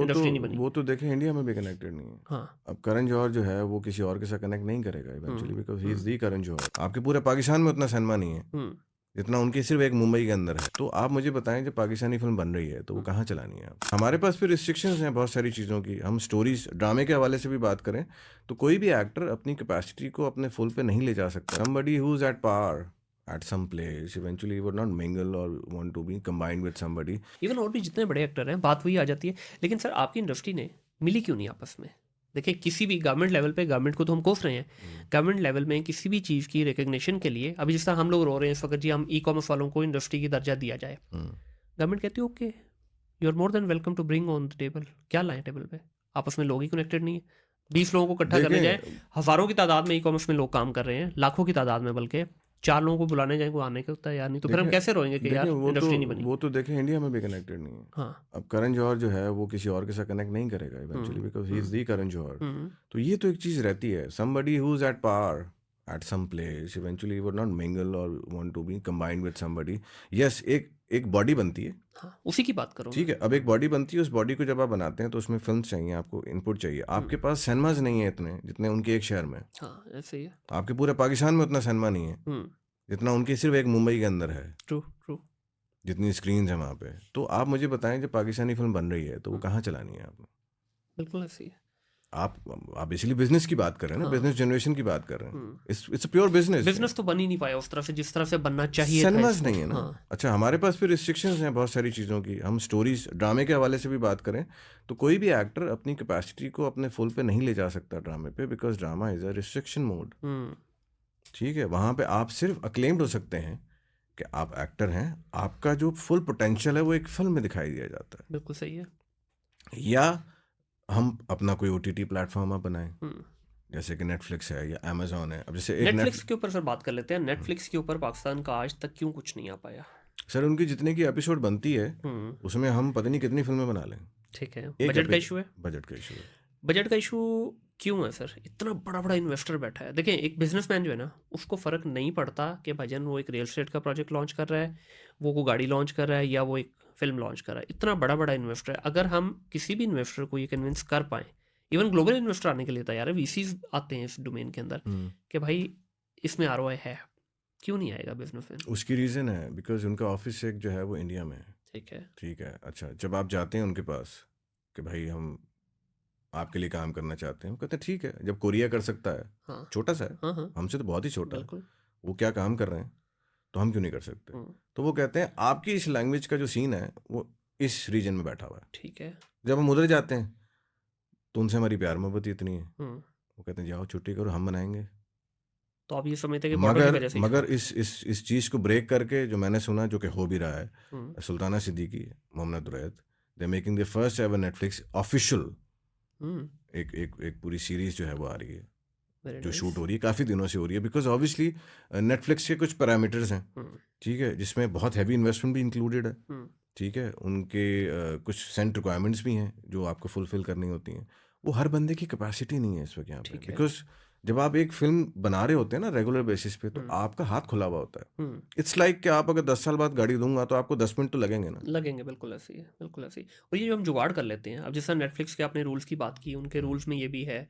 Industry नहीं बनी। वो तो देखें इंडिया में भी कनेक्टेड नहीं है। हाँ। अब करण जौहर जो है वो किसी और के साथ कनेक्ट नहीं करेगा इवेंचुअली, बिकॉज ही इज हम्म। दी करण जौहर। आपके पूरे पाकिस्तान में उतना सिनेमा नहीं है हम्म। जितना उनकी सिर्फ एक मुंबई के अंदर है। तो आप मुझे बताएं जब पाकिस्तानी फिल्म बन रही है तो वो कहाँ चलानी है आप? हमारे पास फिर रिस्ट्रिक्शंस हैं बहुत सारी चीज़ों की। हम स्टोरीज ड्रामे के हवाले से भी बात करें तो कोई भी एक्टर अपनी कैपेसिटी को अपने फुल पे नहीं ले जा सकता। somebody who's at par at some place eventually would not mingle or want to be combined with somebody। Even और भी जितने बड़े एक्टर हैं, बात वही आ जाती है। लेकिन सर आपकी इंडस्ट्री ने मिली क्यों नहीं आपस में? देखिए किसी भी गवर्नमेंट लेवल पे, गवर्नमेंट को तो हम कोस रहे हैं, गवर्नमेंट लेवल में किसी भी चीज़ की रिकग्निशन के लिए, अभी जिस तरह हम लोग रो रहे हैं इस वक्त जी हम ई कॉमर्स वालों को इंडस्ट्री की दर्जा दिया जाए, गवर्नमेंट कहती है okay you are more than welcome to bring on the table. क्या लाएं टेबल पे? आपस में लोग ही कनेक्टेड नहीं है। 20 लोगों को इकट्ठा करने जाए, देखें हज़ारों की तादाद में ई कॉमर्स में लोग काम कर रहे हैं, लाखों की तादाद में, बल्कि 4 लोगों को बुलाने जाए कोई आने का तैयार नहीं, तो फिर हम देखें कैसे रोएंगे कि देखें यार इंडस्ट्री नहीं बनी? वो तो देखें इंडिया में भी कनेक्टेड नहीं है। हाँ। अब करण जौहर जो है वो किसी और के साथ कनेक्ट नहीं करेगा eventually, because he is the Karan Johar. तो ये तो एक चीज़ रहती है। somebody who's at par at some place eventually would not mingle or want to be combined with somebody। yes, एक बॉडी बनती है। हाँ, उसी की बात करो ठीक है, अब एक बॉडी बनती है, उस बॉडी को जब आप बनाते हैं तो उसमें फिल्म चाहिए, आपको इनपुट चाहिए। आपके पास सिनेमाज नहीं है इतने जितने उनके एक शहर में। हाँ, ऐसे ही है। आपके पूरे पाकिस्तान में उतना सिनेमा नहीं है जितना उनके सिर्फ एक मुंबई के अंदर है, ट्रू ट्रू। जितनी स्क्रीन है वहाँ पे। तो आप मुझे बताएं जब पाकिस्तानी फिल्म बन रही है तो वो कहाँ चलानी है आप? बिल्कुल ऐसे ही है। आप इसलिए बिजनेस की बात कर रहे हैं ना, हाँ। बिजनेस जनरेशन की बात कर रहे हैं। It's a pure business. Business तो बन ही नहीं पाया उस तरह से जिस तरह से बनना चाहिए था सिनेमाज इसको। नहीं है ना। हाँ। अच्छा, हमारे पास फिर रिस्ट्रिक्शंस हैं बहुत सारी चीज़ों की। हम स्टोरीज ड्रामे के हवाले से भी बात करें तो कोई भी एक्टर अपनी कैपेसिटी को अपने फुल पे नहीं ले जा सकता ड्रामे पे, because drama is a restriction mode. ठीक है, वहाँ पे आप सिर्फ अक्लेम्ड हो सकते हैं कि आप एक्टर हैं, आपका जो फुल पोटेंशियल है वो एक फिल्म में दिखाई दिया जाता है। बिल्कुल सही है। या हम अपना कोई OTT प्लेटफॉर्म आप बनाएं, जैसे कि नेटफ्लिक्स है या अमेजोन है। अब जैसे एक नेटफ्लिक्स के ऊपर सर बात कर लेते हैं। नेटफ्लिक्स के ऊपर पाकिस्तान का आज तक क्यों कुछ नहीं आ पाया? सर उनकी जितने की एपिसोड बनती है उसमें हम पता नहीं कितनी फिल्में बना लें। ठीक है, एक बजट का इशू है। बजट का इशू है। बजट का इशू क्यों है सर? इतना बड़ा बड़ा इन्वेस्टर बैठा है। देखिए एक बिजनेसमैन जो है ना, उसको फ़र्क नहीं पड़ता कि भाईजान वो एक रियल एस्टेट का प्रोजेक्ट लॉन्च कर रहा है, वो गाड़ी लॉन्च कर रहा है, या वो एक फिल्म लॉन्च कर रहा है। इतना बड़ा बड़ा इन्वेस्टर है। अगर हम किसी भी इन्वेस्टर को ये कन्विंस कर पाएँ, इवन ग्लोबल इन्वेस्टर आने के लिए तैयार है, VCs आते हैं इस डोमेन के अंदर, कि भाई इसमें ROI है, क्यों नहीं आएगा बिजनेसमैन? उसकी रीज़न है बिकॉज उनका ऑफिस एक जो है वो इंडिया में है। ठीक है। ठीक है, अच्छा जब आप जाते हैं उनके पास कि भाई हम आपके लिए काम करना चाहते हैं, वो कहते हैं ठीक है। जब कोरिया कर सकता है, हाँ। छोटा सा है, हाँ हाँ। हमसे तो बहुत ही छोटा है, बिल्कुल। वो क्या काम कर रहे हैं तो हम क्यों नहीं कर सकते? तो वो कहते हैं आपकी इस लैंग्वेज का जो सीन है वो इस रीजन में बैठा हुआ है। ठीक है। जब हम उधर जाते हैं तो उनसे हमारी प्यार मोहब्बत इतनी है, वो कहते हैं जाओ छुट्टी करो हम बनाएंगे। तो आप ये समझते हैं कि मॉडल की वजह से मगर इस चीज़ को ब्रेक करके जो मैंने सुना, जो कि हो भी रहा है, Sultana Siddiqui, Mohammad Duraid, they making the first ever Netflix official एक पूरी सीरीज जो है वो आ रही है, जो शूट हो रही है, काफ़ी दिनों से हो रही है। बिकॉज ऑब्वियसली नेटफ्लिक्स के कुछ पैरामीटर्स हैं, ठीक है, जिसमें बहुत हैवी इन्वेस्टमेंट भी इंक्लूडेड है। ठीक है, उनके कुछ सेंट रिक्वायरमेंट्स भी हैं जो आपको फुलफिल करनी होती हैं। वो हर बंदे की कैपेसिटी नहीं है इस वक्त यहाँ पे, बिकॉज जब आप एक फिल्म बना रहे होते हैं ना रेगुलर बेसिस पे, तो आपका हाथ खुला हुआ होता है। इट्स लाइक कि आप अगर 10 साल बाद गाड़ी दूंगा तो आपको 10 मिनट तो लगेंगे ना। लगेंगे, बिल्कुल ऐसे ही है, बिल्कुल ऐसे ही। और ये जो हम जुगाड़ कर लेते हैं, अब जैसा नेटफ्लिक्स के आपने रूल्स की बात की, उनके रूल्स में ये भी है,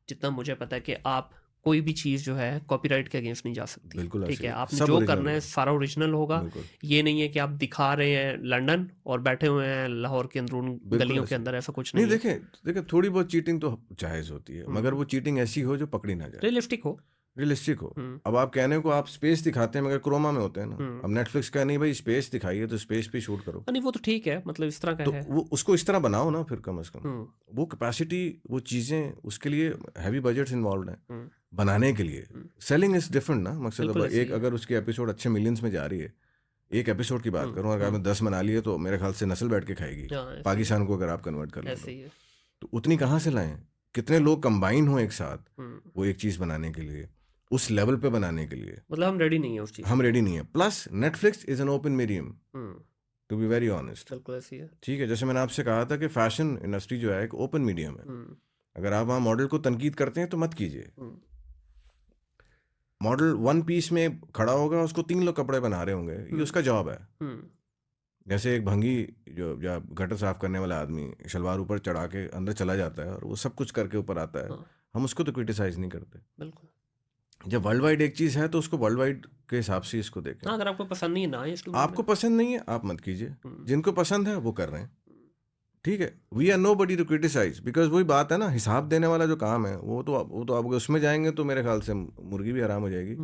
जितना मुझे पता है, कि आप कोई भी चीज़ जो है कॉपीराइट के अगेंस्ट नहीं जा सकती। बिल्कुल ठीक है, आपने सब जो original करना है होगा। सारा ओरिजिनल होगा। बिल्कुल ये नहीं है कि आप दिखा रहे हैं लंदन और बैठे हुए हैं लाहौर के अंदरून बिल्कुल गलियों के ऐसे अंदर, ऐसा कुछ नहीं। नहीं है। देखें थोड़ी बहुत चीटिंग तो जायज़ होती है, मगर वो चीटिंग ऐसी हो जो पकड़ी ना जाए, रियलिस्टिक हो। रियलिस्टिक हो। अब आप कहने को आप स्पेस दिखाते हैं मगर क्रोमा में होते हैं ना। अब नेटफ्लिक्स का नहीं भाई स्पेस दिखाइए तो स्पेस पे शूट करो, नहीं वो तो ठीक है, मतलब इस तरह का तो है। वो उसको इस तरह बनाओ ना फिर, कम से कम वो कैपेसिटी, वो चीज़ें, उसके लिए हैवी बजट्स इन्वॉल्व हैं बनाने के लिए। सेलिंग इज डिफरेंट ना। मकसद बिल्कुल अब ऐसे एक ही है। अगर उसकी एपिसोड अच्छे मिलियंस में जा रही है, एक एपिसोड की बात करूँ, अगर आपने 10 बना लिए तो मेरे ख्याल से नस्ल बैठ के खाएगी हाँ, ऐसे ही पाकिस्तान को, अगर आप कन्वर्ट कर है, लें ऐसे ही है। तो उतनी कहाँ से लाएं? कितने लोग कंबाइन हो एक साथ वो एक चीज़ बनाने के लिए, उस लेवल पे बनाने के लिए? मतलब हम रेडी नहीं है उस चीज़ हम रेडी नहीं है। Plus Netflix is an open medium, to be very honest. बिल्कुल ऐसी है। ठीक है, जैसे मैंने आपसे कहा था कि फैशन इंडस्ट्री जो है एक ओपन मीडियम है। अगर आप वहाँ मॉडल को तनकीद करते हैं तो मत कीजिए। मॉडल वन पीस में खड़ा होगा, उसको 3 लोग कपड़े बना रहे होंगे, ये उसका जॉब है। जैसे एक भंगी जो या गटर साफ करने वाला आदमी शलवार ऊपर चढ़ा के अंदर चला जाता है और वो सब कुछ करके ऊपर आता है, हाँ हम उसको तो क्रिटिसाइज नहीं करते। बिल्कुल। जब वर्ल्ड वाइड एक चीज़ है तो उसको वर्ल्ड वाइड के हिसाब से इसको देखें। हाँ अगर आपको पसंद नहीं है ना इस आपको पसंद नहीं है आप मत कीजिए, हम्म, जिनको पसंद है वो कर रहे हैं, ठीक है। We are nobody to criticise, because वही बात है ना, हिसाब देने वाला जो काम है वो तो आप उसमें जाएंगे तो मेरे ख्याल से मुर्गी भी हराम हो जाएगी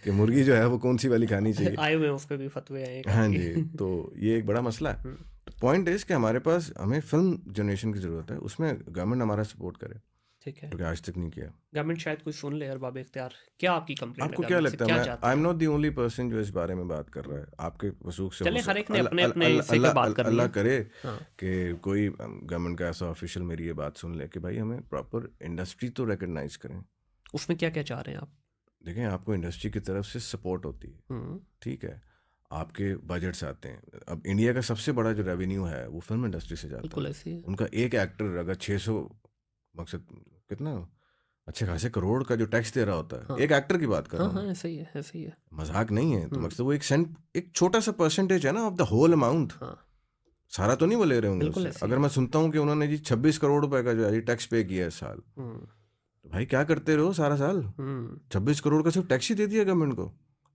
कि मुर्गी जो है वो कौन सी वाली खानी चाहिए। आए हुए हैं उस पे भी फतवे आए हाँ काफी। जी, तो ये एक बड़ा मसला है। तो पॉइंट इज कि हमारे पास हमें फिल्म जनरेशन की ज़रूरत है, उसमें गवर्नमेंट हमारा सपोर्ट करे, ठीक है, क्योंकि आज तक नहीं किया। गवर्नमेंट शायद कोई सुन ले और बाब इख्तियार, क्या आपकी कंप्लेंट है आपको क्या गवर्नमेंट से, लगता है, क्या मैं चाहते आई एम हैं नॉट आप? दी ओनली पर्सन जो इस बारे में बात कर रहा है, आपके वसूख से चले हो हर एक ने अल्लाह अपने अपने अल्लाह हिस्से का बात करनी अल्लाह है। करे हाँ कि कोई गवर्नमेंट का ऐसा ऑफिशियल मेरी ये बात सुन ले कि भाई हमें प्रॉपर इंडस्ट्री तो रिकग्नाइज करें। उसमें क्या क्या चाह रहे हैं आप? देखें, आपको इंडस्ट्री की तरफ से सपोर्ट होती है, ठीक है, आपके बजट्स आते हैं। अब इंडिया का सबसे बड़ा जो रेवेन्यू है वो फिल्म इंडस्ट्री से जाता बिल्कुल है। ऐसे ही है। उनका एक एक्टर अगर 600 मकसद कितना अच्छे खासे करोड़ का जो टैक्स दे रहा होता है, हाँ एक एक्टर की बात कर हाँ रहा हूँ हाँ मैं, ऐसे ही है, ऐसे ही है। मजाक नहीं है। तो मकसद वो एक छोटा सा परसेंटेज है ना ऑफ द होल अमाउंट, हाँ सारा तो नहीं वो ले रहे होंगे बिल्कुल उससे। ऐसे ही अगर है। मैं सुनता हूँ कि उन्होंने जी 26 करोड़ रुपए का जो है टैक्स पे किया है इस साल, तो भाई क्या करते रहो सारा साल? 26 करोड़ का सिर्फ टैक्स ही दे दिया गवर्नमेंट को,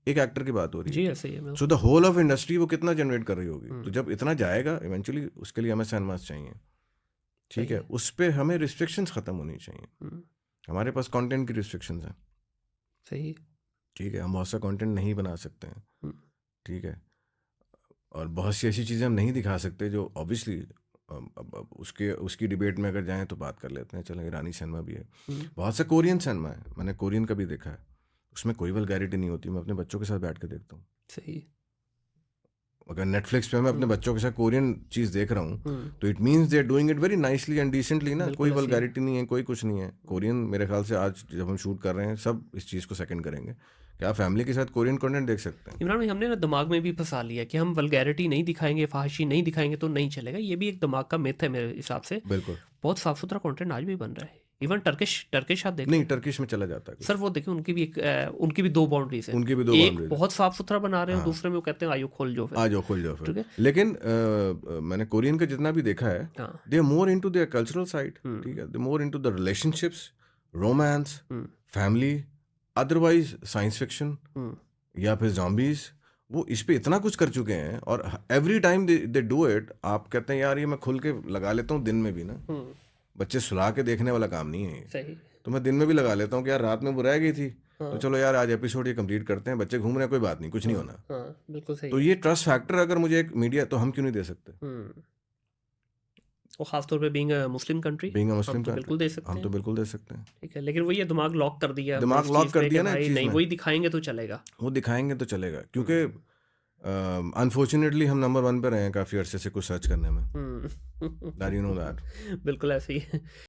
एक एक्टर की बात हो रही जी है। ऐसे ही है so the whole of industry वो कितना जनरेट कर रही होगी, तो बिल्कुल। जब इतना जाएगा इवेंचुअली उसके लिए हमें सैनमास चाहिए, ठीक सही है। है। उस पर हमें रिस्ट्रिक्शंस ख़त्म होनी चाहिए। हमारे पास कंटेंट की रिस्ट्रिक्शंस हैं, सही। ठीक है, हम बहुत सा कंटेंट नहीं बना सकते हैं, ठीक है, और बहुत सी ऐसी चीज़ें हम नहीं दिखा सकते जो ऑब्वियसली अब उसकी डिबेट में अगर जाएं तो बात कर लेते हैं। चलें, ईरानी सिनेमा भी है, बहुत सा कोरियन सिनेमा है, मैंने कोरियन का भी देखा है, उसमें कोई वल्गैरिटी नहीं होती। मैं अपने बच्चों के साथ बैठ के देखता हूँ। सही। अगर नेटफ्लिक्स पे मैं अपने बच्चों के साथ कोरियन चीज़ देख रहा हूँ तो it means they are doing it very nicely and decently ना, कोई बिल्कुल ऐसे ही है। वल्गैरिटी नहीं है, कोई कुछ नहीं है। कोरियन मेरे ख्याल से आज जब हम शूट कर रहे हैं सब इस चीज़ को सेकंड करेंगे कि आप फैमिली के साथ कोरियन कंटेंट देख सकते हैं। इमरान भाई हमने ना दिमाग में भी फंसा लिया कि हम वल्गैरिटी नहीं दिखाएंगे, फहाशी नहीं दिखाएंगे तो नहीं चलेगा। ये भी एक दिमाग का मिथ है मेरे हिसाब से। बिल्कुल बहुत साफ सुथरा कंटेंट आज भी बन रहा है। इवन टर्किश आप देख नहीं, लें टर्किश में चला जाता है कुछ। सर, वो देखिए उनकी भी दो बाउंड्रीज हैं। उनकी भी दो एक बाउंड्रीज, बहुत साफ सुथरा बना रहे हैं, हाँ, दूसरे में वो कहते हैं आयो खोल जो आ फिर। जाओ खुल जाओ फिर। ठीक है। लेकिन मैंने कोरियन का जितना भी देखा है, हाँ they are more into their cultural side, ठीक है, they more into the relationships, romance, family, otherwise science fiction या फिर जॉम्बीज। वो इस पे इतना कुछ कर चुके हैं और every time they do it. आप कहते हैं यार ये मैं खुल के लगा लेता हूँ दिन में भी ना, बच्चे सुला के देखने वाला काम नहीं है ये। सही। तो मैं दिन में भी लगा लेता हूँ कि यार रात में वो रह गई थी, तो चलो यार आज एपिसोड ये कंप्लीट करते हैं, बच्चे घूम रहे हैं, कोई बात नहीं, कुछ नहीं होना। हाँ बिल्कुल सही तो है। ये ट्रस्ट फैक्टर अगर मुझे एक मीडिया, तो हम क्यों नहीं दे सकते? और खासतौर पे being Muslim country being a हम मुस्लिम तो बिल्कुल दे सकते हम तो हैं। बिल्कुल दे सकते हैं। ठीक है, लेकिन वही है, दिमाग लॉक कर दिया हमने दिमाग इस लॉक चीज़ कर पे कि दिया ना एक भाई चीज़ नहीं में, वही दिखाएंगे तो चलेगा। वो दिखाएंगे तो चलेगा, क्योंकि अनफॉर्चुनेटली हम नंबर 1 पे रहे हैं काफ़ी अरसे से कुछ सर्च करने में। That you know that. बिल्कुल ऐसे ही है।